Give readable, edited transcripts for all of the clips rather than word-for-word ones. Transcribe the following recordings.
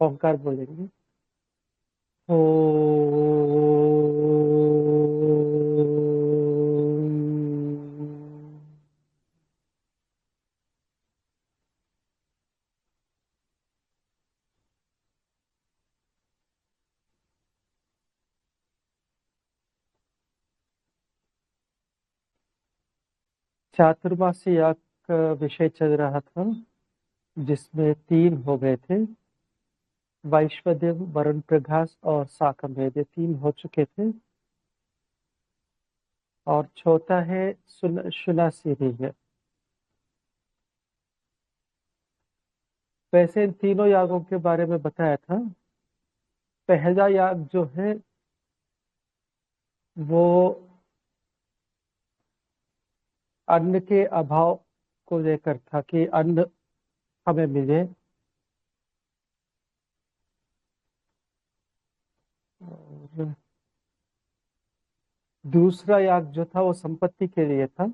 ओंकार बोलेंगे। ओ चातुर्मासी याग का विषय चल रहा था, जिसमें 3 हो गए थे। वैश्वदेव, वरुण प्रकाश और साकमेद, ये 3 हो चुके थे। और चौथा है शुनासिरी है। वैसे इन तीनों यागों के बारे में बताया था। पहला याग जो है वो अन्न के अभाव को लेकर था कि अन्न हमें मिले। और दूसरा याग जो था वो संपत्ति के लिए था।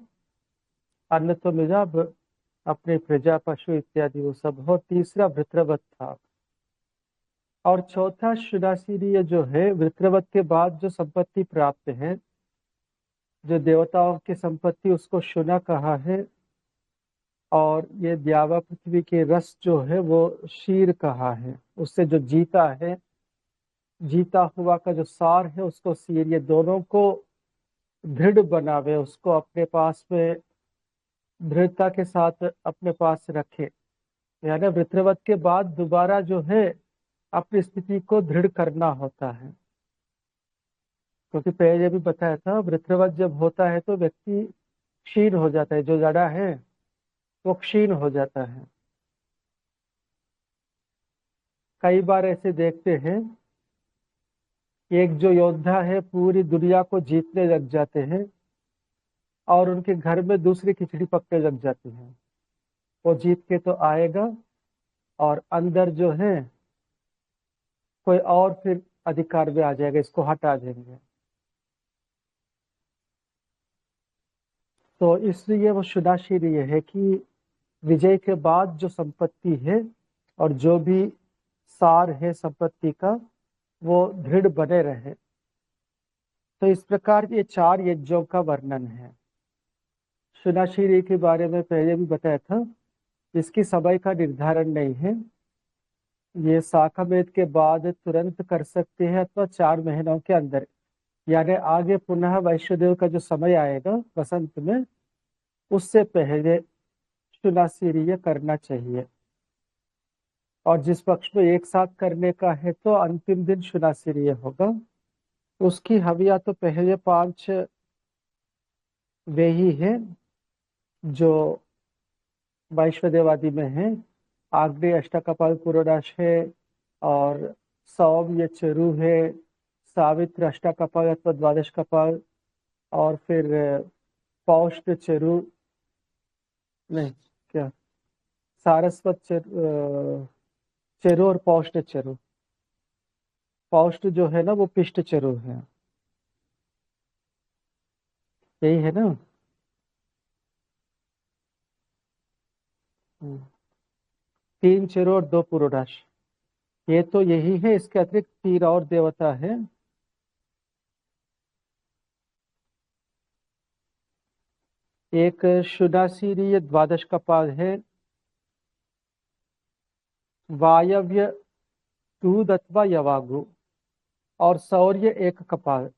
अन्न तो मिला, अब अपने प्रजा, पशु इत्यादि वो सब हो। तीसरा वृत्रवत था। और चौथा शुनासिरीय जो है, वृत्रवत के बाद जो संपत्ति प्राप्त है, जो देवताओं की संपत्ति, उसको शुना कहा है। और ये द्यावा पृथ्वी के रस जो है वो शीर कहा है। उससे जो जीता है, जीता हुआ का जो सार है, उसको शीर। ये दोनों को दृढ़ बनावे, उसको अपने पास में दृढ़ता के साथ अपने पास रखे। यानी वृत्रवत के बाद दोबारा जो है अपनी स्थिति को दृढ़ करना होता है। क्योंकि पहले भी बताया था, वृत्रवत जब होता है तो व्यक्ति क्षीण हो जाता है, जो जड़ा है वो क्षीण हो जाता है। कई बार ऐसे देखते हैं, एक जो योद्धा है पूरी दुनिया को जीतने लग जाते हैं और उनके घर में दूसरी खिचड़ी पकने लग जाती है। वो जीत के तो आएगा और अंदर जो है कोई और फिर अधिकार में आ जाएगा, इसको हटा देंगे। तो इसलिए वो शुदाशीर ये है कि विजय के बाद जो संपत्ति है और जो भी सार है संपत्ति का, वो दृढ़ बने रहे। तो इस प्रकार ये 4 यज्ञों का वर्णन है। शुनाशीरी के बारे में पहले भी बताया था, इसकी समय का निर्धारण नहीं है। ये साकमेद के बाद तुरंत कर सकते हैं अथवा 4 महीनों के अंदर। यानी आगे पुनः वैश्वदेव का जो समय आएगा वसंत में, उससे पहले शुनासीरीय करना चाहिए। और जिस पक्ष में एक साथ करने का है तो अंतिम दिन शुनासीरीय होगा। उसकी हविया तो पहले 5 वे ही है जो वैश्वदेवादि में है। आग्नेय अष्टकपाल पुरोडाश है, और सौम्य चरु है, सावित्र अष्टकपाल अथवा द्वादश कपाल, और फिर पौष्ट चरु, नहीं क्या, सारस्वत चरु और पौष्ट चरु। पौष्ट जो है ना वो पिष्ट चरु है, यही है ना। 3 चरु और 2 पुरोडाश, ये तो यही है। इसके अतिरिक्त 3 और देवता है। एक शुनासीरीय द्वादश कपाल है, वायव्य दूध अथवा यवागु, और शौर्य एक कपाल।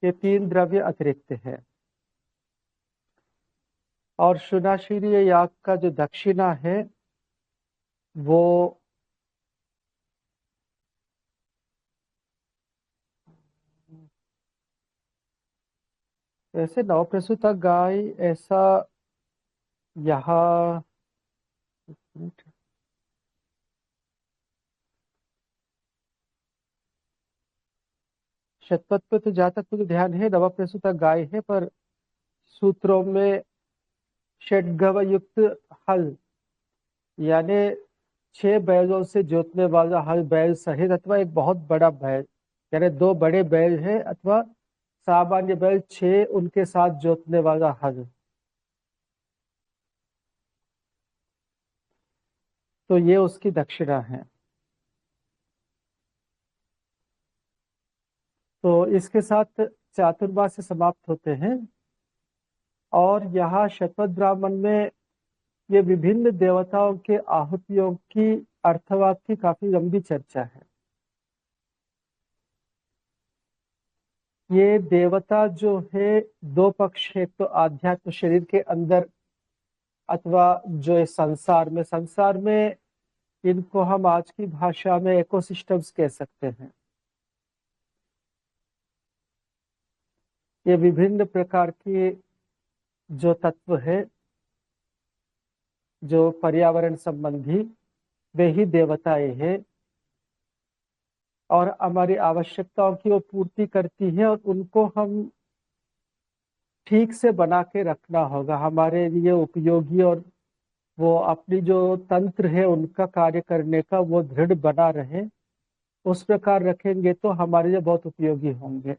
ये 3 द्रव्य अतिरिक्त है। और शुनाशीरीय याग का जो दक्षिणा है वो वैसे नवप्रसूता गाय, ऐसा यहाँ शतपथ पे तो जहाँ तक मुझे ध्यान है नवप्रसूता गाय है, पर सूत्रों में षड्गव युक्त हल, यानी 6 बैलों से जोतने वाला हल बैल सहित अथवा एक बहुत बड़ा बैल, यानी 2 बड़े बैल है अथवा सामान्य बैल 6 उनके साथ जोतने वाला हल, तो ये उसकी दक्षिणा है। तो इसके साथ चातुर्मास्य समाप्त होते हैं। और यहाँ शतपथ ब्राह्मण में ये विभिन्न देवताओं के आहुतियों की अर्थवाद की काफी लंबी चर्चा है। ये देवता जो है 2 पक्ष है, एक तो आध्यात्म शरीर के अंदर अथवा जो इस संसार में इनको हम आज की भाषा में इकोसिस्टम्स कह सकते हैं। ये विभिन्न प्रकार के जो तत्व है जो पर्यावरण संबंधी, वे ही देवताएं हैं और हमारी आवश्यकताओं की वो पूर्ति करती है और उनको हम ठीक से बना के रखना होगा हमारे लिए उपयोगी, और वो अपनी जो तंत्र है उनका कार्य करने का वो दृढ़ बना रहे, उस प्रकार रखेंगे तो हमारे लिए बहुत उपयोगी होंगे।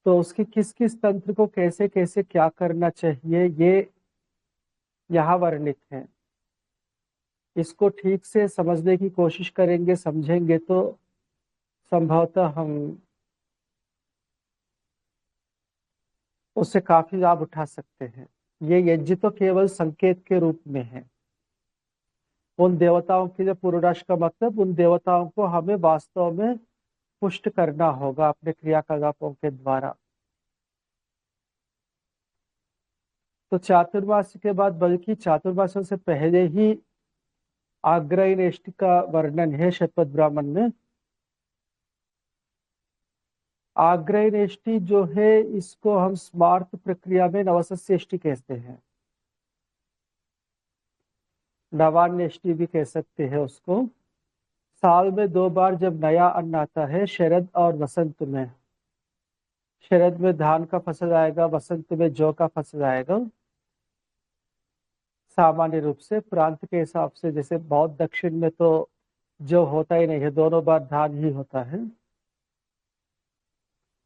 तो उसकी किस किस तंत्र को कैसे कैसे क्या करना चाहिए ये यहाँ वर्णित है। इसको ठीक से समझने की कोशिश करेंगे, समझेंगे तो संभवतः हम उससे काफी लाभ उठा सकते हैं। ये यज्ञ तो केवल संकेत के रूप में है। उन देवताओं के लिए पुरोडाश का मतलब उन देवताओं को हमें वास्तव में पुष्ट करना होगा अपने क्रियाकलापों के द्वारा। तो चातुर्मास के बाद, बल्कि चातुर्मासों से पहले ही आग्रहणेष्टि का वर्णन है शतपथ ब्राह्मण में। आग्रहणेष्टि जो है इसको हम स्मार्त प्रक्रिया में नवसस्येष्टि कहते हैं, नवान्येष्टि भी कह सकते हैं उसको। साल में 2 बार जब नया अन्न आता है, शरद और वसंत में। शरद में धान का फसल आएगा, वसंत में जौ का फसल आएगा। सामान्य रूप से प्रांत के हिसाब से, जैसे बहुत दक्षिण में तो जो होता ही नहीं है, दोनों बार धान ही होता है।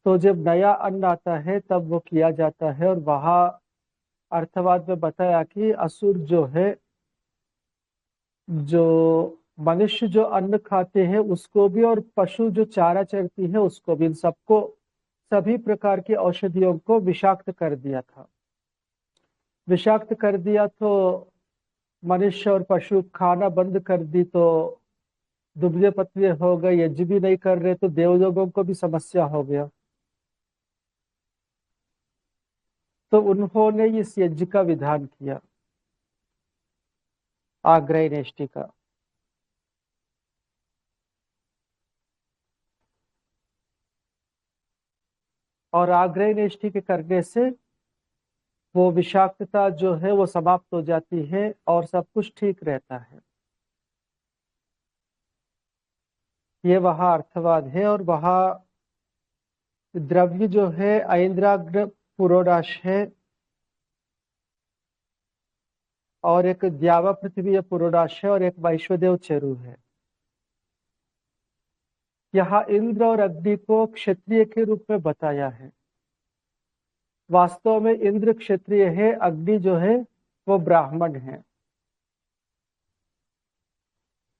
तो जब नया अन्न आता है तब वो किया जाता है। और वहाँ अर्थवाद में बताया कि असुर जो है, जो मनुष्य जो अन्न खाते हैं उसको भी, और पशु जो चारा चरती है उसको भी, इन सबको, सभी प्रकार की औषधियों को विषाक्त कर दिया था। विषाक्त कर दिया तो मनुष्य और पशु खाना बंद कर दी तो दुबले पतले हो गए, यज्ञ भी नहीं कर रहे तो देवलोगों को भी समस्या हो गया। तो उन्होंने इस यज्ञ का विधान किया, आग्रहणेष्टि का। और आग्रहणेष्टि के करने से वो विषाक्तता जो है वो समाप्त हो जाती है और सब कुछ ठीक रहता है। ये वहाँ अर्थवाद है। और वहाँ द्रव्य जो है ऐन्द्राग्र पुरोडाश है, और एक द्यावा पृथ्वी पुरोडाश है, और एक वैश्वदेव चरु है। यहाँ इंद्र और अग्नि को क्षत्रिय के रूप में बताया है। वास्तव में इंद्र क्षत्रिय है, अग्नि जो है वो ब्राह्मण है।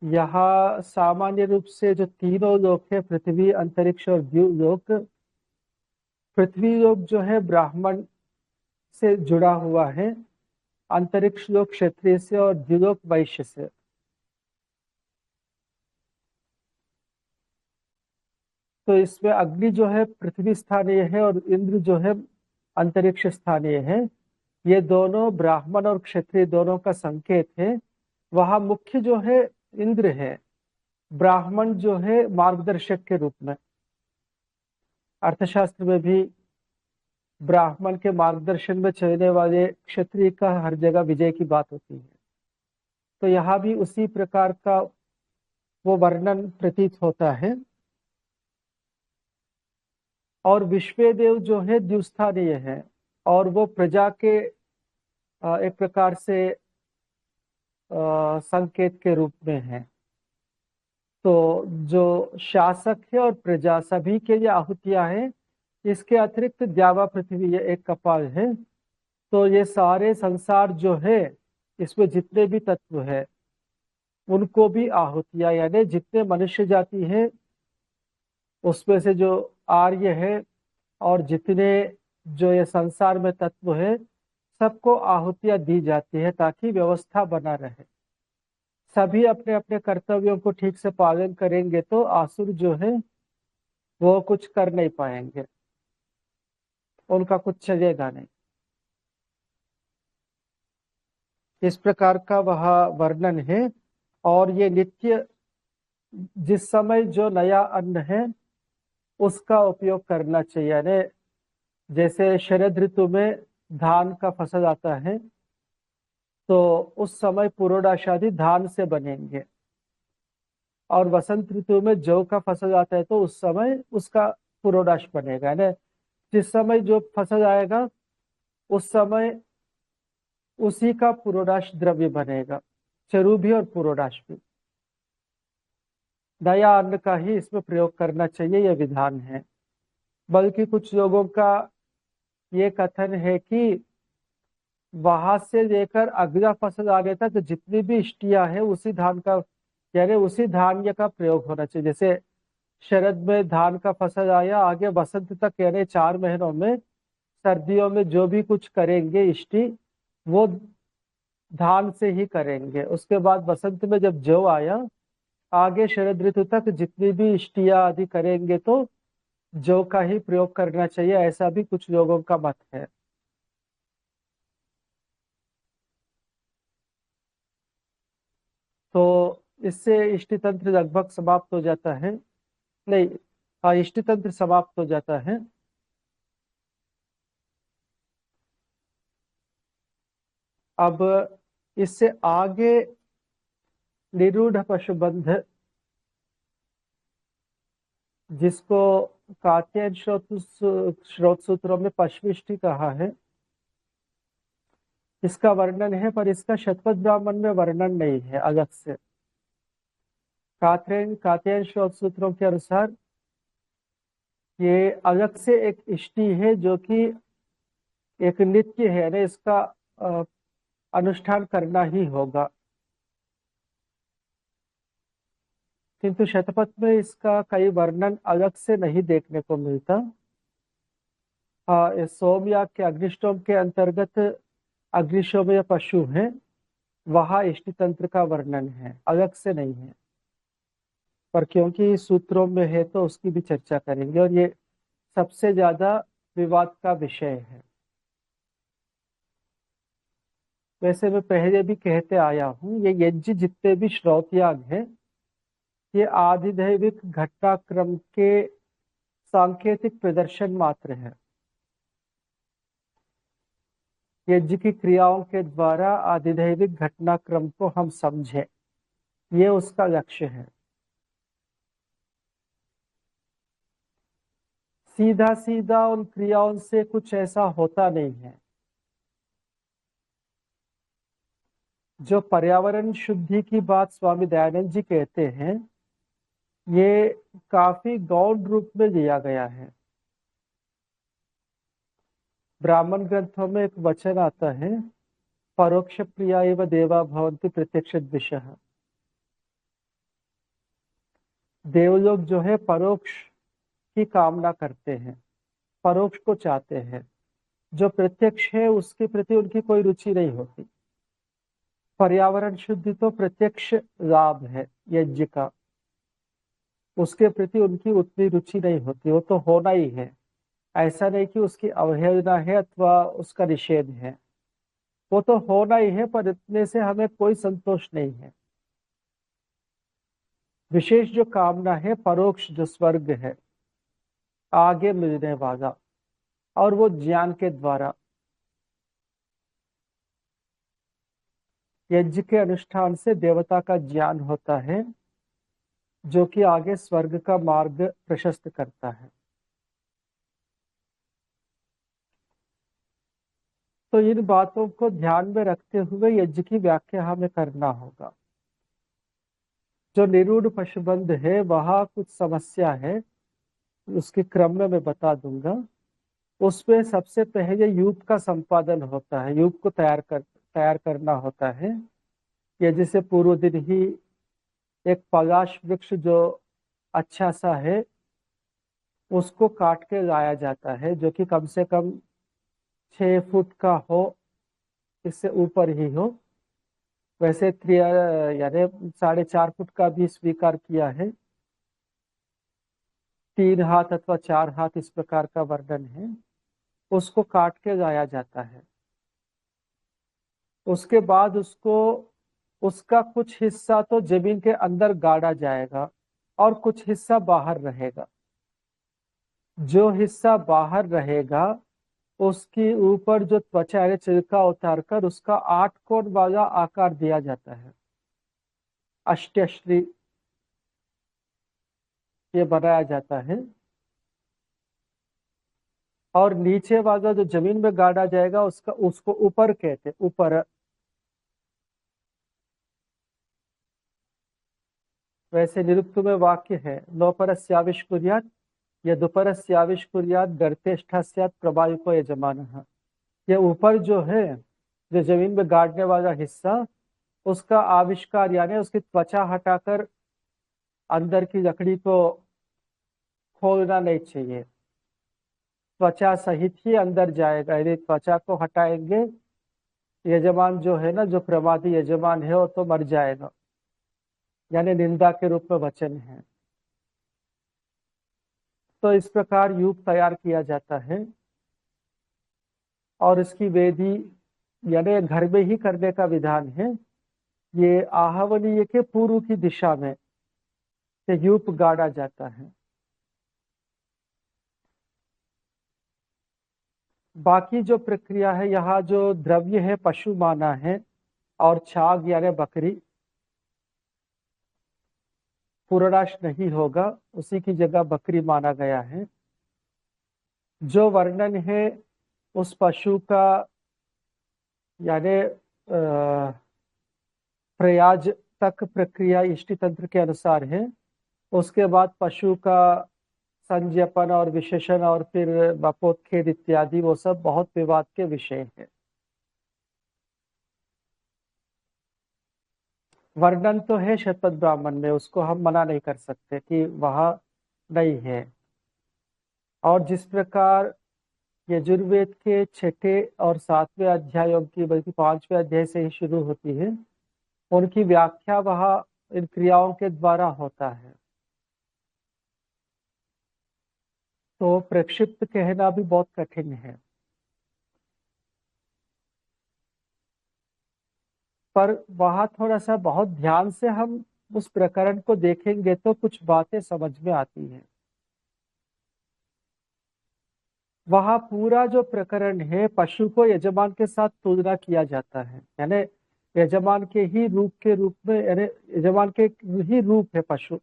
यहाँ सामान्य रूप से जो तीनों लोक है, पृथ्वी, अंतरिक्ष और द्युलोक, पृथ्वी लोक जो है ब्राह्मण से जुड़ा हुआ है, अंतरिक्ष लोक क्षत्रिय से और द्युलोक वैश्य से। तो इसमें अग्नि जो है पृथ्वी स्थानीय है और इंद्र जो है अंतरिक्ष स्थानीय है। ये दोनों ब्राह्मण और क्षत्रिय दोनों का संकेत है। वहां मुख्य जो है इंद्र है, ब्राह्मण जो है मार्गदर्शक के रूप में। अर्थशास्त्र में भी ब्राह्मण के मार्गदर्शन में चलने वाले क्षत्रिय का हर जगह विजय की बात होती है। तो यहाँ भी उसी प्रकार का वो वर्णन प्रतीत होता है। और विश्वदेव जो है द्युस्थानीय है, और वो प्रजा के एक प्रकार से संकेत के रूप में है। तो जो शासक है और प्रजा सभी के लिए आहुतियां हैं। इसके अतिरिक्त द्यावा पृथ्वी ये एक कपाल है। तो ये सारे संसार जो है, इसमें जितने भी तत्व है उनको भी आहुतियां, यानी जितने मनुष्य जाति है उसमें से जो आर्य है और जितने जो ये संसार में तत्व है सबको आहुतियां दी जाती है ताकि व्यवस्था बना रहे। सभी अपने अपने कर्तव्यों को ठीक से पालन करेंगे तो आसुर जो है वो कुछ कर नहीं पाएंगे, उनका कुछ चलेगा नहीं। इस प्रकार का वह वर्णन है। और ये नित्य जिस समय जो नया अन्न है उसका उपयोग करना चाहिए, यानी जैसे शरद ऋतु में धान का फसल आता है तो उस समय पुरोडाशादी धान से बनेंगे, और वसंत ऋतु में जौ का फसल आता है तो उस समय उसका पुरोडाश बनेगा। यानी जिस समय जो फसल आएगा उस समय उसी का पुरोडाश द्रव्य बनेगा, चरु भी और पुरोडाश भी। नया अन्न का ही इसमें प्रयोग करना चाहिए, यह विधान है। बल्कि कुछ लोगों का ये कथन है कि वहां से लेकर अगला फसल आने तक जितनी भी इष्टियां है उसी धान का, यानी उसी धान्य का प्रयोग होना चाहिए। जैसे शरद में धान का फसल आया, आगे वसंत तक यानी 4 महीनों में सर्दियों में जो भी कुछ करेंगे इष्टि वो धान से ही करेंगे। उसके बाद वसंत में जब जौ आया, आगे शरद ऋतु तक जितनी भी इष्टियां आदि करेंगे तो जौ का ही प्रयोग करना चाहिए, ऐसा भी कुछ लोगों का मत है। तो इससे इष्टि तंत्र लगभग समाप्त हो जाता है। नहीं, हाँ, इष्टि तंत्र समाप्त हो जाता है। अब इससे आगे निरूढ़ पशुबंध, जिसको कात्यायन स्रोत सूत्रों में पश्चिष्टि कहा है, इसका वर्णन है पर इसका शतपथ ब्राह्मण में वर्णन नहीं है अलग से। कात्यायन स्रोत सूत्रों के अनुसार ये अलग से एक इष्टि है जो कि एक नित्य है, यानी इसका अ, अनुष्ठान करना ही होगा। किंतु शतपथ में इसका कई वर्णन अलग से नहीं देखने को मिलता। इस सोमयाग के अग्निष्टोम के अंतर्गत अग्निशोमय पशु है, वहां इष्टि तंत्र का वर्णन है, अलग से नहीं है। पर क्योंकि सूत्रों में है तो उसकी भी चर्चा करेंगे, और ये सबसे ज्यादा विवाद का विषय है। वैसे मैं पहले भी कहते आया हूँ, ये यज्ञ जितने भी श्रौत याग है ये आधिदैविक घटनाक्रम के सांकेतिक प्रदर्शन मात्र है। यज्ञ की क्रियाओं के द्वारा आधिदैविक घटनाक्रम को हम समझें, ये उसका लक्ष्य है। सीधा सीधा उन क्रियाओं से कुछ ऐसा होता नहीं है। जो पर्यावरण शुद्धि की बात स्वामी दयानंद जी कहते हैं, ये काफी गौण रूप में लिया गया है। ब्राह्मण ग्रंथों में एक वचन आता है, परोक्ष प्रिया एवं देवा भवन्ति प्रत्यक्ष द्विषः। देवलोग जो है परोक्ष की कामना करते हैं, परोक्ष को चाहते हैं। जो प्रत्यक्ष है उसके प्रति उनकी कोई रुचि नहीं होती। पर्यावरण शुद्धि तो प्रत्यक्ष लाभ है यज्ञ का, उसके प्रति उनकी उतनी रुचि नहीं होती। वो तो होना ही है, ऐसा नहीं कि उसकी अवहेलना है अथवा उसका निषेध है। वो तो होना ही है, पर इतने से हमें कोई संतोष नहीं है। विशेष जो कामना है परोक्ष जो स्वर्ग है, आगे मिलने वाला, और वो ज्ञान के द्वारा। यज्ञ के अनुष्ठान से देवता का ज्ञान होता है जो कि आगे स्वर्ग का मार्ग प्रशस्त करता है। तो इन बातों को ध्यान में रखते हुए यज्ञ की व्याख्या हमें करना होगा। जो निरूढ़ पशुबंध है वहाँ कुछ समस्या है, उसके क्रम में मैं बता दूंगा। उसमें सबसे पहले यूप का संपादन होता है, यूप को तैयार करना होता है। ये जैसे पूर्व दिन ही एक पलाश वृक्ष जो अच्छा सा है उसको काट के लाया जाता है, जो कि कम से कम 6 फुट का हो, इससे ऊपर ही हो। वैसे यानी 4.5 फुट का भी स्वीकार किया है। 3 हाथ अथवा 4 हाथ इस प्रकार का वर्णन है। उसको काट के लाया जाता है। उसके बाद उसको उसका कुछ हिस्सा तो जमीन के अंदर गाड़ा जाएगा और कुछ हिस्सा बाहर रहेगा। जो हिस्सा बाहर रहेगा उसके ऊपर जो त्वचा है छिलका उतार कर उसका 8 कोण वाला आकार दिया जाता है, अष्टश्री ये बनाया जाता है। और नीचे वाला जो जमीन में गाड़ा जाएगा उसको ऊपर कहते हैं, ऊपर। वैसे निरुक्त में वाक्य है, नौपरस्याविष्कुर्यात् यदुपरस्याविष्कुर्यात् गर्तेष्ठा स्यात् प्रवायुको यजमानः। ये ऊपर जो है, जो जमीन में गाड़ने वाला हिस्सा, उसका आविष्कार यानी उसकी त्वचा हटाकर अंदर की लकड़ी को खोलना नहीं चाहिए। त्वचा सहित ही अंदर जाएगा। यदि त्वचा को हटाएंगे, यजमान जो है ना, जो प्रमादी यजमान है, वो तो मर जाएगा, यानी निंदा के रूप में वचन है। तो इस प्रकार यूप तैयार किया जाता है और इसकी वेदी यानी घर में ही करने का विधान है। ये आहवनीय के पूर्व की दिशा में ये यूप गाड़ा जाता है। बाकी जो प्रक्रिया है, यहाँ जो द्रव्य है पशु माना है और छाग यानी बकरी, पूर्णाश नहीं होगा, उसी की जगह बकरी माना गया है। जो वर्णन है उस पशु का यानी प्रयाज तक प्रक्रिया इष्टि तंत्र के अनुसार है। उसके बाद पशु का संज्ञापन और विशेषण और फिर बपोत्खेद इत्यादि वो सब बहुत विवाद के विषय है। वर्णन तो है शतपथ ब्राह्मण में, उसको हम मना नहीं कर सकते कि वह नहीं है। और जिस प्रकार यजुर्वेद के 6 और 7वें अध्यायों की, बल्कि 5वें अध्याय से ही शुरू होती है, उनकी व्याख्या वह इन क्रियाओं के द्वारा होता है। तो प्रक्षिप्त कहना भी बहुत कठिन है। पर वहाँ थोड़ा सा बहुत ध्यान से हम उस प्रकरण को देखेंगे तो कुछ बातें समझ में आती हैं। वहाँ पूरा जो प्रकरण है, पशु को यजमान के साथ तुलना किया जाता है, यानी यजमान के ही रूप के रूप में, यानी यजमान के ही रूप है पशु।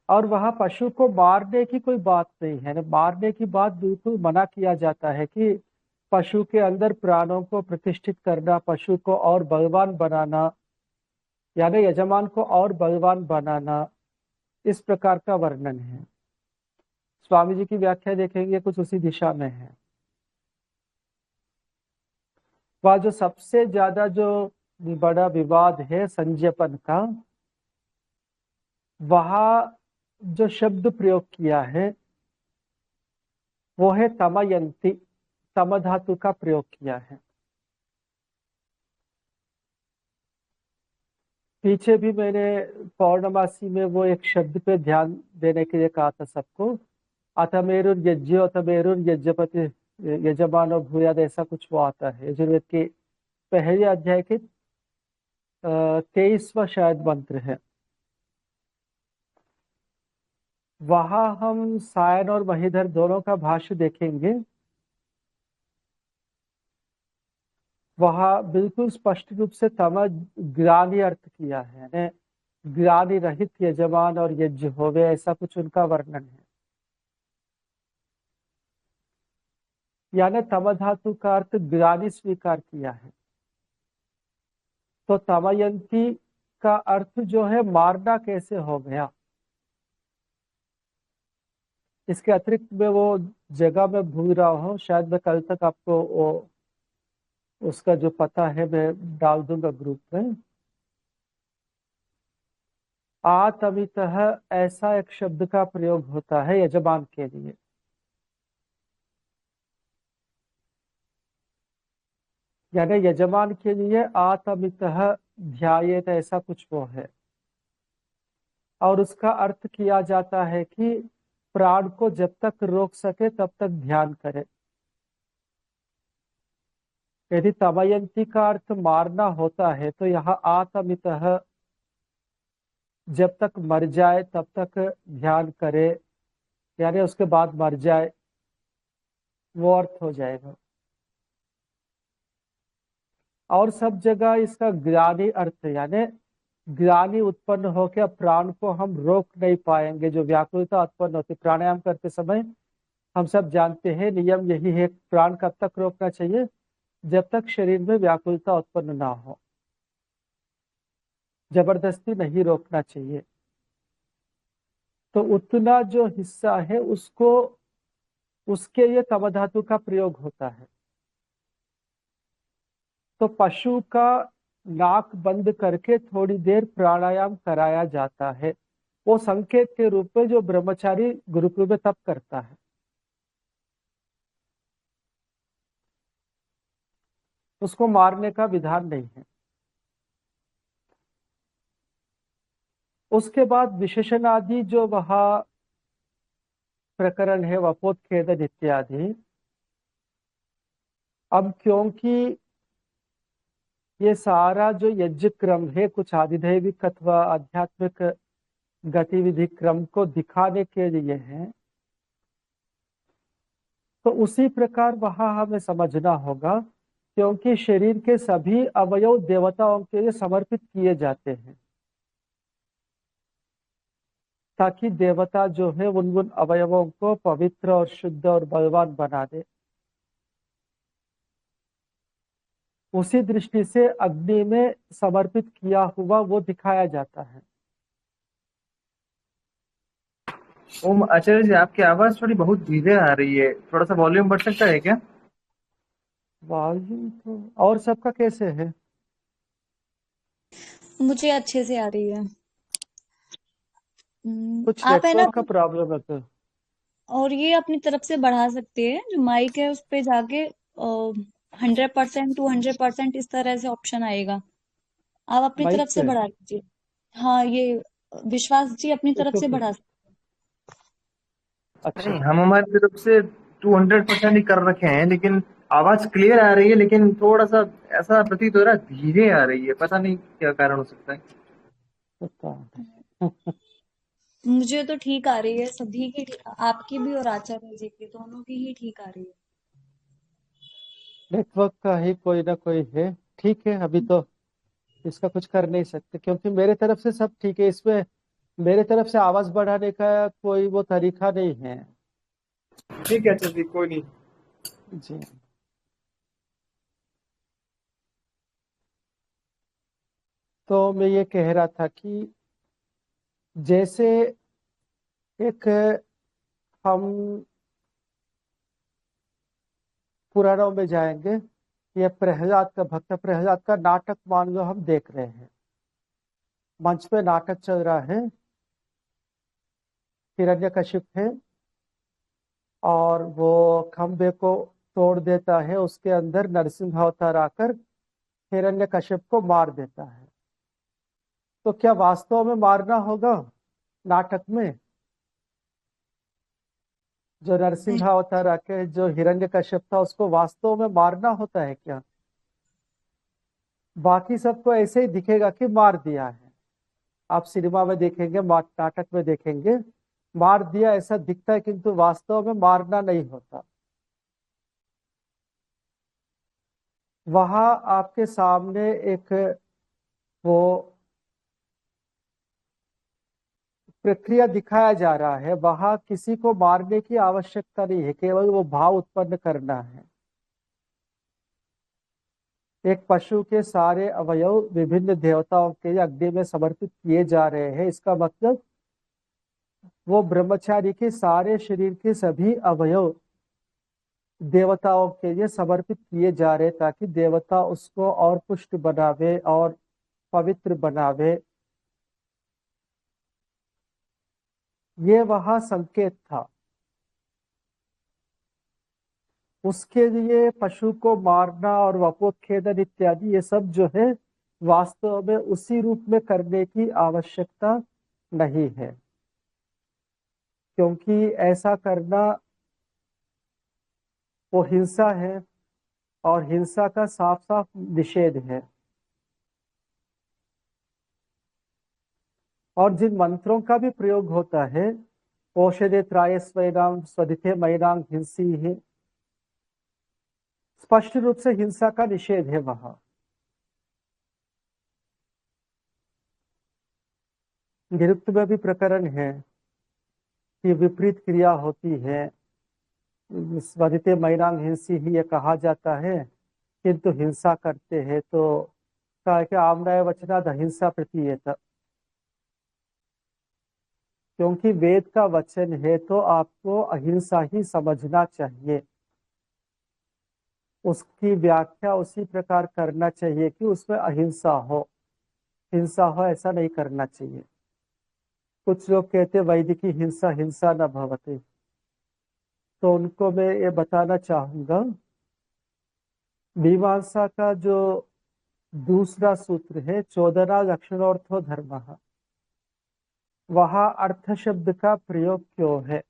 और वहाँ पशु को मारने की कोई बात नहीं है, मारने की बात बिल्कुल मना किया जाता है कि पशु के अंदर प्राणों को प्रतिष्ठित करना, पशु को और बलवान बनाना, यानी यजमान को और बलवान बनाना, इस प्रकार का वर्णन है। स्वामी जी की व्याख्या देखेंगे कुछ उसी दिशा में है। वह जो सबसे ज्यादा जो बड़ा विवाद है संज्ञापन का, वहाँ जो शब्द प्रयोग किया है वो है तमयंती, तम धातु का प्रयोग किया है। पीछे भी मैंने पौर्णमासी में वो एक शब्द पे ध्यान देने के लिए कहा था सबको, अथमेरुर यज्ञो अथमेरुर यज्ञपति यजमानो भूयाद, ऐसा कुछ वो आता है यजुर्वेद के पहले अध्याय के 23वां शायद मंत्र है। वहां हम सायन और महीधर दोनों का भाष्य देखेंगे। वहां बिल्कुल स्पष्ट रूप से तम ग्लानि अर्थ किया है, यानी ग्लानि रहित यजमान और यज्ञ होवे, ऐसा कुछ उनका वर्णन है। यानी तम धातु का अर्थ ग्लानि स्वीकार किया है। तो तमयंती का अर्थ जो है मारना कैसे हो गया, इसके अतिरिक्त में वो जगह में भूल रहा हूँ, शायद मैं कल तक आपको वो उसका जो पता है मैं डाल दूंगा ग्रुप में। आतमितः ऐसा एक शब्द का प्रयोग होता है यजमान के लिए। यानी यजमान के लिए आतमितः ध्यायेत ऐसा कुछ वो है, और उसका अर्थ किया जाता है कि प्राण को जब तक रोक सके तब तक ध्यान करे। यदि तमयंती का अर्थ मारना होता है तो यहाँ आतमितः जब तक मर जाए तब तक ध्यान करे, यानी उसके बाद मर जाए, वो अर्थ हो जाएगा। और सब जगह इसका ग्लानि अर्थ है, यानी ग्लानि उत्पन्न होकर प्राण को हम रोक नहीं पाएंगे। जो व्याकुलता उत्पन्न होती प्राणायाम करते समय, हम सब जानते हैं नियम यही है, प्राण कब तक रोकना चाहिए, जब तक शरीर में व्याकुलता उत्पन्न ना हो, जबरदस्ती नहीं रोकना चाहिए। तो उतना जो हिस्सा है उसको, उसके लिए तम धातु का प्रयोग होता है। तो पशु का नाक बंद करके थोड़ी देर प्राणायाम कराया जाता है, वो संकेत के रूप में जो ब्रह्मचारी गुरुकुल में तप करता है। उसको मारने का विधान नहीं है। उसके बाद विशेषण आदि जो वहाँ प्रकरण है, वपोत्खेदन इत्यादि। अब क्योंकि ये सारा जो यज्ञ क्रम है कुछ आधिदैविक अथवा आध्यात्मिक गतिविधि क्रम को दिखाने के लिए है, तो उसी प्रकार वहां हमें समझना होगा, क्योंकि शरीर के सभी अवयव देवताओं के लिए समर्पित किए जाते हैं, ताकि देवता जो है उन उन अवयवों को पवित्र और शुद्ध और बलवान बना दे। उसी दृष्टि से अग्नि में समर्पित किया हुआ वो दिखाया जाता है। ओम आचार्य जी, आपकी आवाज थोड़ी बहुत धीरे आ रही है, थोड़ा सा वॉल्यूम बढ़ सकता है क्या? वॉल्यूम तो और सबका कैसे है? मुझे अच्छे से आ रही है। कुछ आप है ना, नेटवर्क का प्रॉब्लम है तो। और ये अपनी तरफ से बढ़ा सकते हैं, जो माइक है उस पे जाके 100% 200% इस तरह से ऑप्शन आएगा, आप अपनी माइक तरफ से पे बढ़ा लीजिए। हाँ, ये विश्वास जी अपनी तरफ से बढ़ा सकते अच्छा। नहीं, हम हमारी तरफ से 200% ही कर रखे हैं, लेकिन आवाज क्लियर आ रही है, लेकिन थोड़ा सा ऐसा प्रतीत हो रहा है धीरे आ रही है, पता नहीं क्या कारण हो सकता है। पता हैं। नहीं। मुझे तो ठीक आ रही है, सभी की आपकी भी और आचार्य जी की, दोनों की ही ठीक आ रही है। नेटवर्क का ही कोई ना कोई है। ठीक है, अभी तो इसका कुछ कर नहीं सकते, क्योंकि मेरे तरफ से सब ठीक है। इसमें मेरे तरफ से आवाज बढ़ाने का कोई वो तरीका नहीं है। ठीक है आचार्य जी, कोई नहीं। जी। तो मैं ये कह रहा था कि जैसे एक हम पुराणों में जाएंगे, ये प्रहलाद का, भक्त प्रहलाद का नाटक मान लो हम देख रहे हैं, मंच पे नाटक चल रहा है, हिरण्यकशिप है और वो खंबे को तोड़ देता है, उसके अंदर नरसिंह अवतार आकर हिरण्यकशिप को मार देता है। तो क्या वास्तव में मारना होगा नाटक में? जो नरसिंह अवतार आके जो हिरण्यकशिप था उसको वास्तव में मारना होता है क्या? बाकी सबको ऐसे ही दिखेगा कि मार दिया है। आप सिनेमा में देखेंगे, नाटक में देखेंगे, मार दिया ऐसा दिखता है, किंतु वास्तव में मारना नहीं होता। वहां आपके सामने एक वो प्रक्रिया दिखाया जा रहा है, वहां किसी को मारने की आवश्यकता नहीं है, केवल वो भाव उत्पन्न करना है। एक पशु के सारे अवयव विभिन्न देवताओं के अग्नि में समर्पित किए जा रहे हैं, इसका मतलब वो ब्रह्मचारी के सारे शरीर के सभी अवयव देवताओं के लिए समर्पित किए जा रहे, ताकि देवता उसको और पुष्ट बनावे और पवित्र बनावे। ये वहां संकेत था। उसके लिए पशु को मारना और वपोत्खेदन इत्यादि ये सब जो है वास्तव में उसी रूप में करने की आवश्यकता नहीं है, क्योंकि ऐसा करना वो हिंसा है और हिंसा का साफ साफ निषेध है। और जिन मंत्रों का भी प्रयोग होता है, औषधे त्राय स्वैनाम स्वधिते मयनांग हिंसी है, स्पष्ट रूप से हिंसा का निषेध है वहां। निरुक्त में भी प्रकरण है कि विपरीत क्रिया होती है, स्वधिते मयनांग हिंसी ही ये कहा जाता है, किंतु हिंसा करते हैं तो कहा कि आमनाय वचना अहिंसा प्रतीयत, क्योंकि वेद का वचन है तो आपको अहिंसा ही समझना चाहिए। उसकी व्याख्या उसी प्रकार करना चाहिए कि उसमें अहिंसा हो, हिंसा हो ऐसा नहीं करना चाहिए। कुछ लोग कहते वैदिकी हिंसा हिंसा न भवते, तो उनको मैं ये बताना चाहूंगा, मीमांसा का जो दूसरा सूत्र है 14 लक्षणोर्थो धर्म, वहां अर्थ शब्द का प्रयोग क्यों है?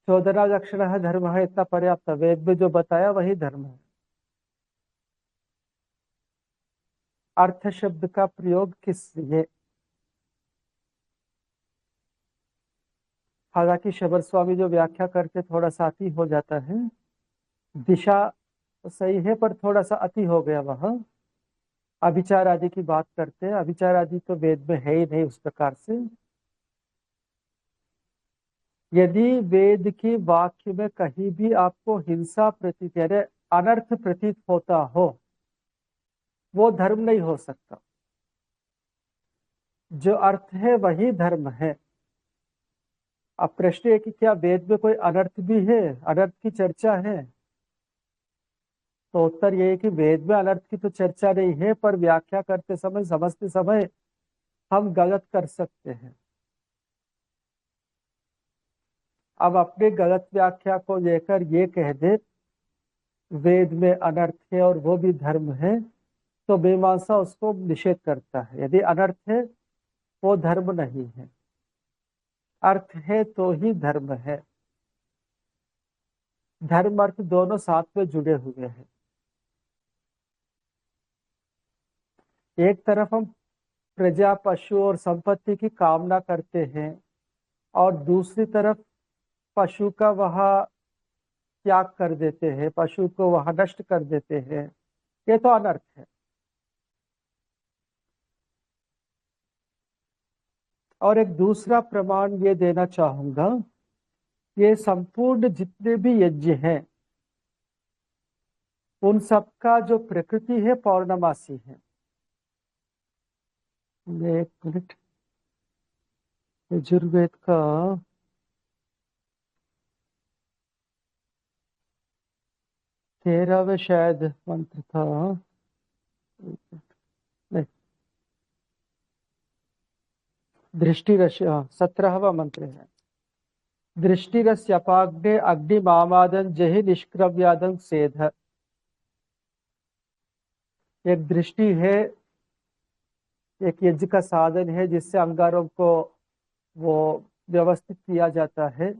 14 लक्षण है धर्म है, इतना पर्याप्त। वेद में जो बताया वही धर्म है। अर्थ शब्द का प्रयोग किस लिए? हालांकि शबर स्वामी जो व्याख्या करके थोड़ा सा अति हो जाता है, दिशा सही है पर थोड़ा सा अति हो गया। वह अभिचार आदि की बात करते हैं, अभिचार आदि तो वेद में है ही नहीं उस प्रकार से। यदि वेद के वाक्य में कहीं भी आपको हिंसा प्रतीत यानी अनर्थ प्रतीत होता हो, वो धर्म नहीं हो सकता। जो अर्थ है वही धर्म है। अब प्रश्न है कि क्या वेद में कोई अनर्थ भी है, अनर्थ की चर्चा है? तो उत्तर ये है कि वेद में अनर्थ की तो चर्चा नहीं है, पर व्याख्या करते समय समझते समय हम गलत कर सकते हैं। अब अपने गलत व्याख्या को लेकर ये कह दे वेद में अनर्थ है और वो भी धर्म है, तो मीमांसा उसको निषेध करता है। यदि अनर्थ है वो धर्म नहीं है, अर्थ है तो ही धर्म है। धर्म अर्थ दोनों साथ में जुड़े हुए हैं। एक तरफ हम प्रजा पशु और संपत्ति की कामना करते हैं और दूसरी तरफ पशु का वह त्याग कर देते हैं, पशु को वह नष्ट कर देते हैं, ये तो अनर्थ है। और एक दूसरा प्रमाण ये देना चाहूंगा, ये संपूर्ण जितने भी यज्ञ हैं उन सबका जो प्रकृति है पौर्णमासी है। एक मिनट, यजुर्वेद का 13वें शायद मंत्र था, नहीं, दृष्टिरस 17वां मंत्र है। दृष्टिरस्य अपाग्ने अग्निमामादन जहि निष्क्रव्यादन सेध। एक दृष्टि है, एक यज्ञ का साधन है जिससे अंगारों को वो व्यवस्थित किया जाता है,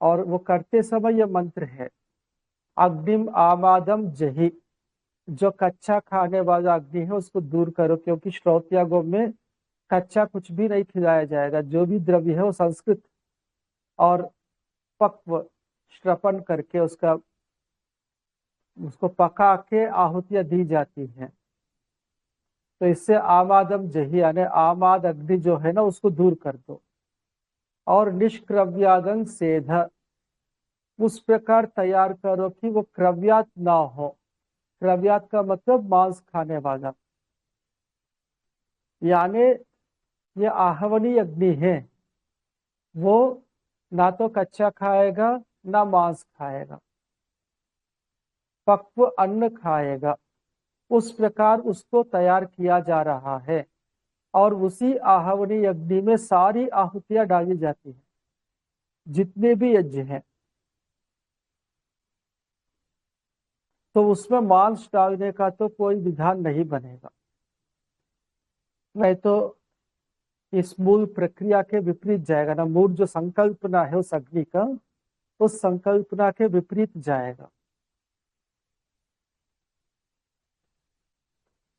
और वो करते समय यह मंत्र है अग्निम आमादम जहि, जो कच्चा खाने वाला अग्नि है उसको दूर करो, क्योंकि श्रौत्यागों में कच्चा कुछ भी नहीं खिलाया जाएगा। जो भी द्रव्य है वो संस्कृत और पक्व श्रपण करके उसको पका के आहुतियां दी जाती हैं। तो इससे आमादम जही यानी आमाद अग्नि जो है ना उसको दूर कर दो। और निष्क्रव्यादन सेध, उस प्रकार तैयार करो कि वो क्रव्यात ना हो। क्रव्यात का मतलब मांस खाने वाला, यानी ये आहवनी अग्नि है, वो ना तो कच्चा खाएगा ना मांस खाएगा, पक्व अन्न खाएगा। उस प्रकार उसको तैयार किया जा रहा है और उसी आहवनी अग्नि में सारी आहुतियां डाली जाती हैं, जितने भी यज्ञ हैं। तो उसमें मांस डालने का तो कोई विधान नहीं बनेगा, नहीं तो इस मूल प्रक्रिया के विपरीत जाएगा ना। मूल जो संकल्पना है उस अग्नि का, उस संकल्पना के विपरीत जाएगा।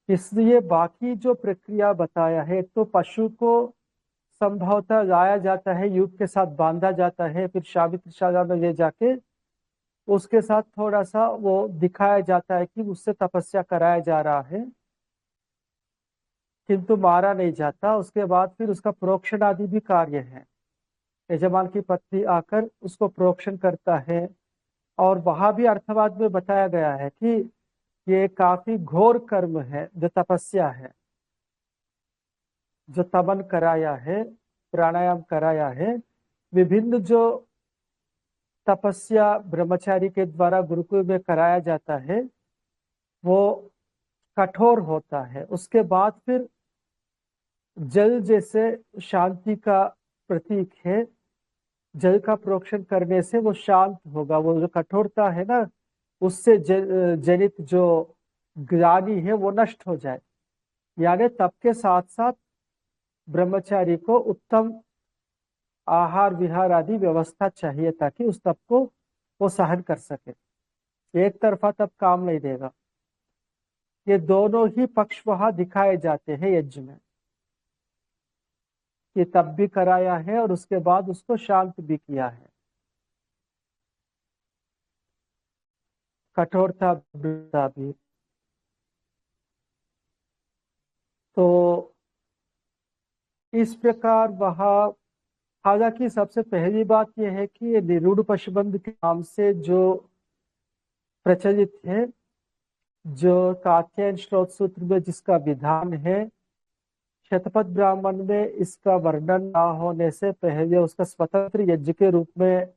इसलिए बाकी जो प्रक्रिया बताया है, तो पशु को संभवतः लाया जाता है, युग के साथ बांधा जाता है, फिर सावित्रशाला में ले जाके उसके साथ थोड़ा सा वो दिखाया जाता है कि उससे तपस्या कराया जा रहा है, किंतु मारा नहीं जाता। उसके बाद फिर उसका प्रोक्षण आदि भी कार्य है। यजमान की पत्नी आकर उसको प्रोक्षण करता है। और वहां भी अर्थवाद में बताया गया है कि ये काफी घोर कर्म है, जो तपस्या है, जो तपन कराया है, प्राणायाम कराया है। विभिन्न जो तपस्या ब्रह्मचारी के द्वारा गुरुकुल में कराया जाता है वो कठोर होता है। उसके बाद फिर जल जैसे शांति का प्रतीक है, जल का प्रोक्षण करने से वो शांत होगा। वो जो कठोरता है ना, उससे जनित जो ग्लानि है वो नष्ट हो जाए। यानी तप के साथ साथ ब्रह्मचारी को उत्तम आहार विहार आदि व्यवस्था चाहिए, ताकि उस तप को वो सहन कर सके। एक तरफा तप काम नहीं देगा। ये दोनों ही पक्ष वहां दिखाए जाते हैं यज्ञ में, कि तप भी कराया है और उसके बाद उसको शांत भी किया है। कठोरता दृढ़ता भी। तो इस प्रकार वह, हालांकि सबसे पहली बात यह है कि ये निरूढ़ पशुबंध के नाम से जो प्रचलित है, जो कात्यायन श्रोत सूत्र में जिसका विधान है, शतपथ ब्राह्मण में इसका वर्णन ना होने से पहले उसका स्वतंत्र यज्ञ के रूप में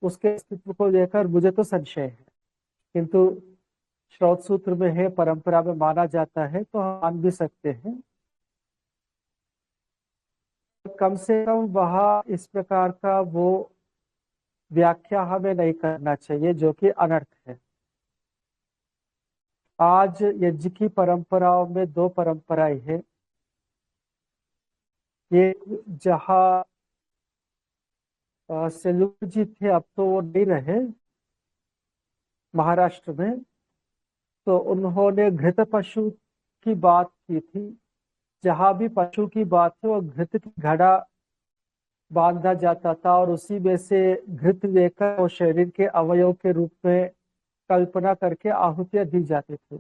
उसके अस्तित्व को लेकर मुझे तो संशय है, किंतु श्रोत सूत्र में है, परंपरा में माना जाता है, तो हम मान भी सकते हैं। कम से कम वह इस प्रकार का वो व्याख्या हमें नहीं करना चाहिए जो कि अनर्थ है। आज यज्ञ की परंपराओं में दो परंपराएं हैं। एक जहाँ सेलूक जी थे, अब तो वो नहीं रहे, महाराष्ट्र में, तो उन्होंने घृत पशु की बात की थी। जहां भी पशु की बात थी वो घृत की घड़ा बांधा जाता था और उसी में से घृत लेकर वो शरीर के अवयव के रूप में कल्पना करके आहुतियां दी जाती थी।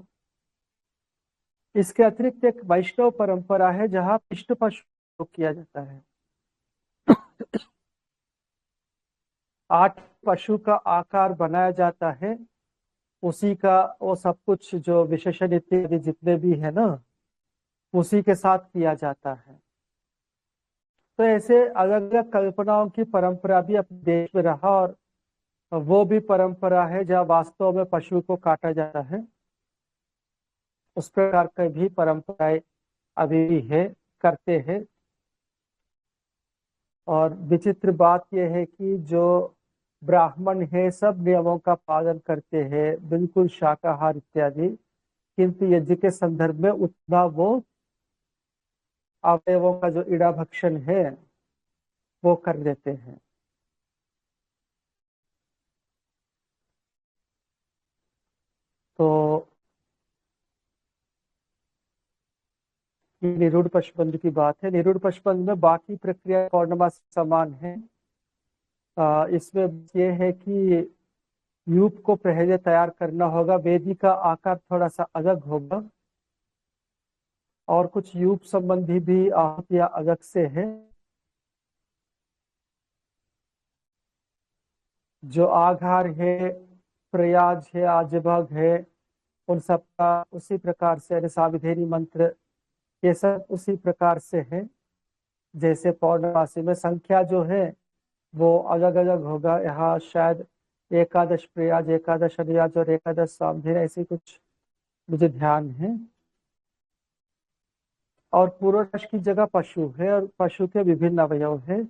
इसके अतिरिक्त एक वैष्णव परंपरा है जहाँ पिष्ट पशु किया जाता है। 8 पशु का आकार बनाया जाता है, उसी का वो सब कुछ जो विशेषण इत्यादि जितने भी है ना, उसी के साथ किया जाता है। तो ऐसे अलग अलग कल्पनाओं की परंपरा भी अपने देश में रहा, और वो भी परंपरा है जहाँ वास्तव में पशु को काटा जाता है। उस प्रकार की भी परंपराएं अभी भी है, करते हैं। और विचित्र बात यह है कि जो ब्राह्मण है सब नियमों का पालन करते हैं, बिल्कुल शाकाहार इत्यादि, किंतु यज्ञ के संदर्भ में उतना वो अवयवों का जो इड़ा भक्षण है वो कर देते हैं। तो ये निरूढ़ पशुबंध की बात है। निरूढ़ पशुबंध में बाकी प्रक्रिया पौर्णमासी समान है। इसमें ये है कि यूप को पहले तैयार करना होगा। वेदी का आकार थोड़ा सा अलग होगा। और कुछ यूप संबंधी भी आहत या अगक से है। जो आघार है, प्रयाज है, आजभग है, उन सबका उसी प्रकार से, यानी साविधेनी मंत्र, ये सब उसी प्रकार से है। जैसे पौर्णमासी में संख्या जो है वो अलग अलग होगा। यहाँ शायद एकादश प्रयाज, एकादश अनुयाज और एकादश सामधेन, ऐसे कुछ मुझे ध्यान है। और पूर्वज की जगह पशु है और पशु के विभिन्न अवयव है।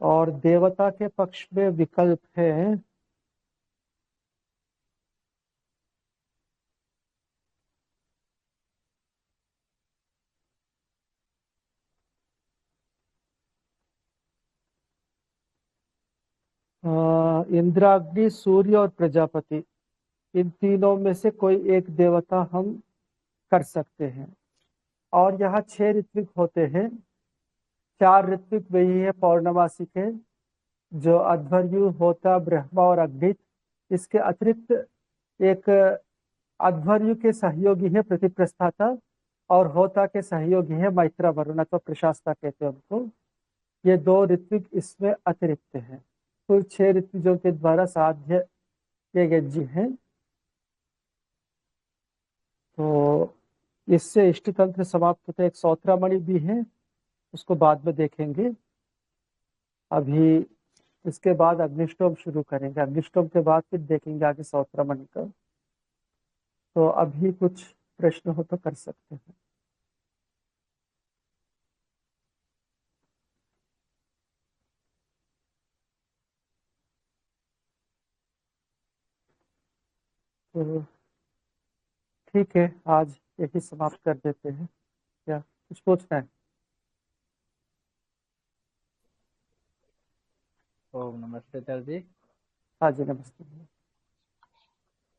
और देवता के पक्ष में विकल्प है। इंद्राग्नि, सूर्य और प्रजापति, इन तीनों में से कोई एक देवता हम कर सकते हैं। और यहाँ 6 ऋत्विक होते हैं। 4 ऋत्विक वही है पौर्णमासी के, जो अध्वर्यु, होता, ब्रह्मा और अग्नित। इसके अतिरिक्त एक अध्वर्यु के सहयोगी है प्रतिप्रस्थाता, और होता के सहयोगी है मैत्रा वरुण अथवा प्रशास्ता कहते हैं उनको। ये 2 ऋत्विक इसमें अतिरिक्त हैं। कुल 6 ऋत्विजों के द्वारा साध्य ये यज्ञ है। तो इससे इष्ट तंत्र समाप्त होता है। एक सौत्रामणि भी है, उसको बाद में देखेंगे। अभी इसके बाद अग्निष्टोम शुरू करेंगे। अग्निष्टोम के बाद फिर देखेंगे आगे सौत्रामणि का। तो अभी कुछ प्रश्न हो तो कर सकते हैं। तो ठीक है, आज यही समाप्त कर देते हैं। क्या कुछ पूछना है? ओम नमस्ते सर जी। हाँ जी, नमस्ते।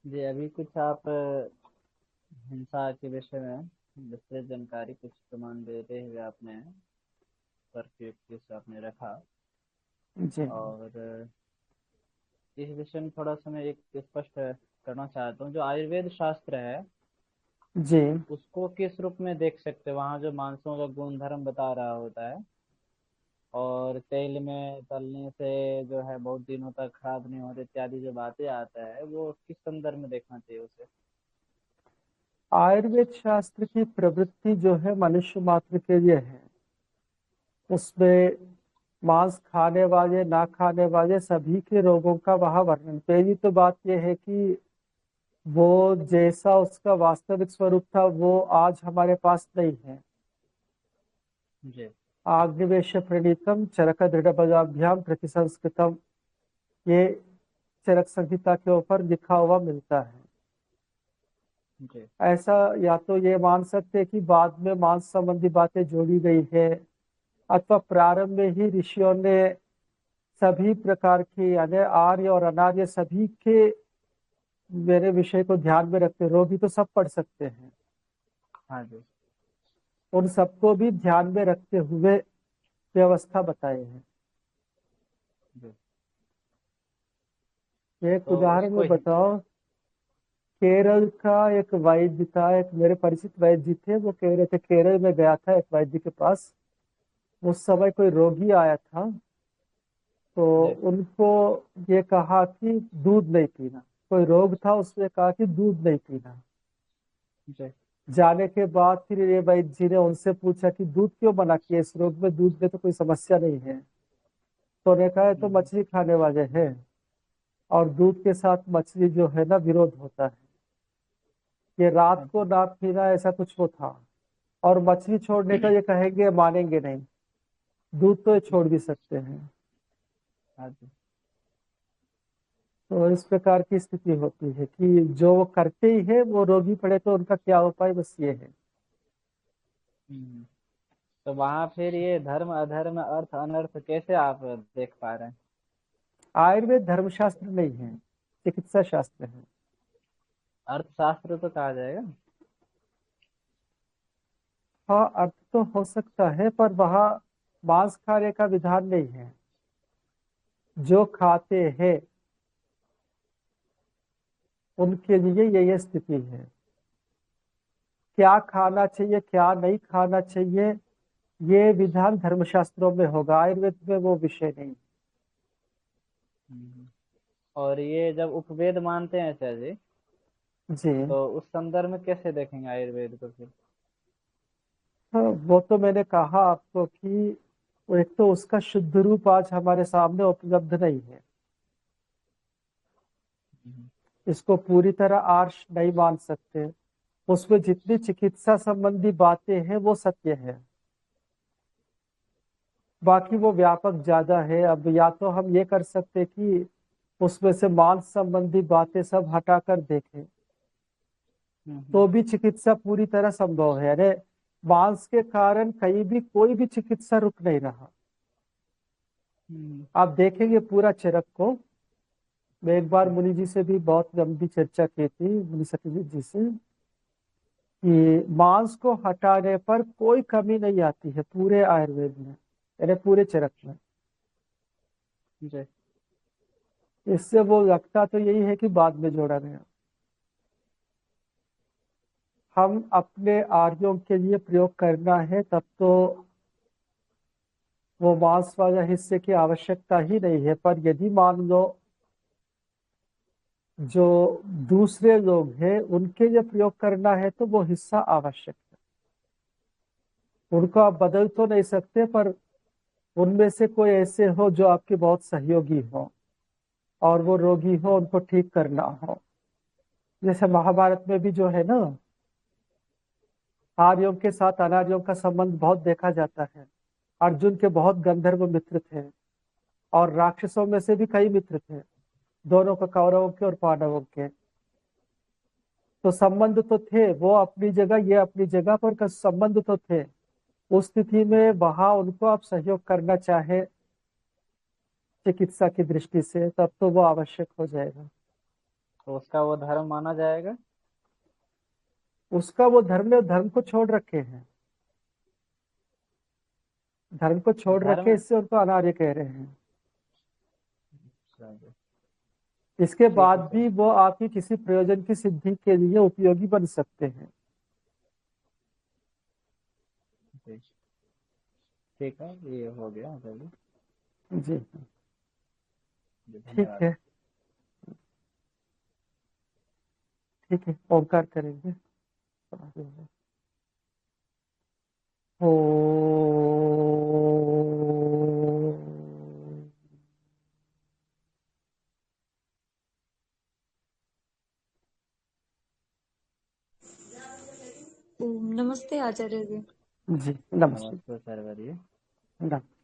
जी अभी कुछ आप हिंसा के विषय में विस्तृत जानकारी, कुछ प्रमाण देते हुए आपने तर्क से आपने रखा। जी और इस विषय में थोड़ा सा मैं एक स्पष्ट करना चाहता हूँ। जो आयुर्वेद शास्त्र है जी उसको किस रूप में देख सकते हैं? वहाँ जो मांसों का गुणधर्म बता रहा होता है और तेल में तलने से जो है बहुत दिनों तक खराब नहीं होते इत्यादि जो बातें आता है, वो किस संदर्भ में देखना चाहिए उसे? आयुर्वेद शास्त्र की प्रवृत्ति जो है मनुष्य मात्र के लिए है। उसमें मांस खाने वाले, ना खाने वाले सभी के रोगों का वहाँ वर्णन। पहली तो बात यह है कि वो जैसा उसका वास्तविक स्वरूप था वो आज हमारे पास नहीं है। जी आग्निवेश प्रणीतम चरक दृढ़ बलाभ्याम प्रतिसंस्कृतम, ये चरक संहिता के ऊपर लिखा हुआ मिलता है। जी ऐसा या तो ये मान सकते हैं कि बाद में मांस संबंधी बातें जोड़ी गई है, अथवा प्रारंभ में ही ऋषियों ने सभी प्रकार की, यानी आर्य और अनार्य सभी के मेरे विषय को ध्यान में रखते, रोगी तो सब पढ़ सकते हैं, हाँ जी उन सबको भी ध्यान में रखते हुए व्यवस्था बताए हैं। जी। एक तो उदाहरण उसको में बताओ। केरल का एक वैद्य था, एक मेरे परिचित वैद्य थे, वो कह रहे थे, केरल में गया था एक वैद्य के पास। उस समय कोई रोगी आया था, तो जी उनको ये कहा कि दूध नहीं पीना। कोई रोग था, उसने कहा कि दूध नहीं पीना। जी जाने के बाद फिर ये वैद्य जी ने उनसे पूछा कि दूध क्यों मना किया, इस रोग में दूध में तो कोई समस्या नहीं है। तो उन्होंने कहा, "ये तो मछली खाने वाले हैं और दूध के साथ मछली जो है ना विरोध होता है। ये रात हाँ को जी ना पीना, ऐसा कुछ वो था। और मछली छोड़ने का ये कहेंगे, मानेंगे नहीं। दूध तो ये छोड़ भी सकते हैं। हाँ जी। तो इस प्रकार की स्थिति होती है कि जो वो करते ही है, वो रोगी पड़े तो उनका क्या उपाय, बस ये है। हम्म। तो वहाँ फिर ये धर्म अधर्म अर्थ अनर्थ कैसे आप देख पा रहे हैं? आयुर्वेद धर्मशास्त्र नहीं है, चिकित्सा शास्त्र है। अर्थशास्त्र तो कहा जाएगा। हाँ, अर्थ तो हो सकता है, पर वहाँ मांस खाने का विधान नहीं है। जो खाते हैं उनके लिए ये स्थिति है। क्या खाना चाहिए क्या नहीं खाना चाहिए, ये विधान धर्मशास्त्रों में होगा, आयुर्वेद में वो विषय नहीं। और ये जब उपवेद मानते हैं सर जी, जी तो उस संदर्भ में कैसे देखेंगे आयुर्वेद को फिर? हाँ, वो तो मैंने कहा आपको कि वो एक तो उसका शुद्ध रूप आज हमारे सामने उपलब्ध नहीं है, इसको पूरी तरह आर्ष नहीं मान सकते। उसमें जितनी चिकित्सा संबंधी बातें हैं वो सत्य है, बाकी वो व्यापक ज्यादा है। अब या तो हम ये कर सकते कि उसमें से मांस संबंधी बातें सब हटाकर देखें, तो भी चिकित्सा पूरी तरह संभव है। अरे मांस के कारण कहीं भी कोई भी चिकित्सा रुक नहीं रहा। आप देखेंगे पूरा चरक को, मैं एक बार मुनि जी से भी बहुत लंबी चर्चा की थी, मुनि सत्यजीत जी से, कि मांस को हटाने पर कोई कमी नहीं आती है पूरे आयुर्वेद में, यानी पूरे चरक में। जी। इससे वो लगता तो यही है कि बाद में जोड़ा गया। हम अपने आर्यों के लिए प्रयोग करना है तब तो वो मांस वाला हिस्से की आवश्यकता ही नहीं है। पर यदि मान लो जो दूसरे लोग हैं उनके लिए प्रयोग करना है तो वो हिस्सा आवश्यक है। उनको आप बदल तो नहीं सकते, पर उनमें से कोई ऐसे हो जो आपके बहुत सहयोगी हो और वो रोगी हो, उनको ठीक करना हो। जैसे महाभारत में भी जो है ना, आर्यों के साथ अनार्यों का संबंध बहुत देखा जाता है। अर्जुन के बहुत गंधर्व मित्र थे और राक्षसों में से भी कई मित्र थे, दोनों का, कौरवों के और पांडवों के। तो संबंध तो थे, वो अपनी जगह ये अपनी जगह पर, संबंध तो थे। उस स्थिति में वहां उनको आप सहयोग करना चाहे चिकित्सा की दृष्टि से, तब तो वो आवश्यक हो जाएगा। तो उसका वो धर्म माना जाएगा? उसका वो धर्म ने धर्म को छोड़ रखे हैं, धर्म को छोड़ रखे, धर्म। इससे उनको अनार्य कह रहे हैं। चलिए, इसके ठीक बाद है सर। भी वो आपकी किसी प्रयोजन की सिद्धि के लिए उपयोगी बन सकते हैं। जी, ठीक है, ये हो गया सर जी। जी जी, ठीक धन्यवाद। है, ठीक है, ओंकार करेंगे। ओ नमस्ते आचार्य जी। जी नमस्ते। नमस्ते सर, बताइए। नमस्ते।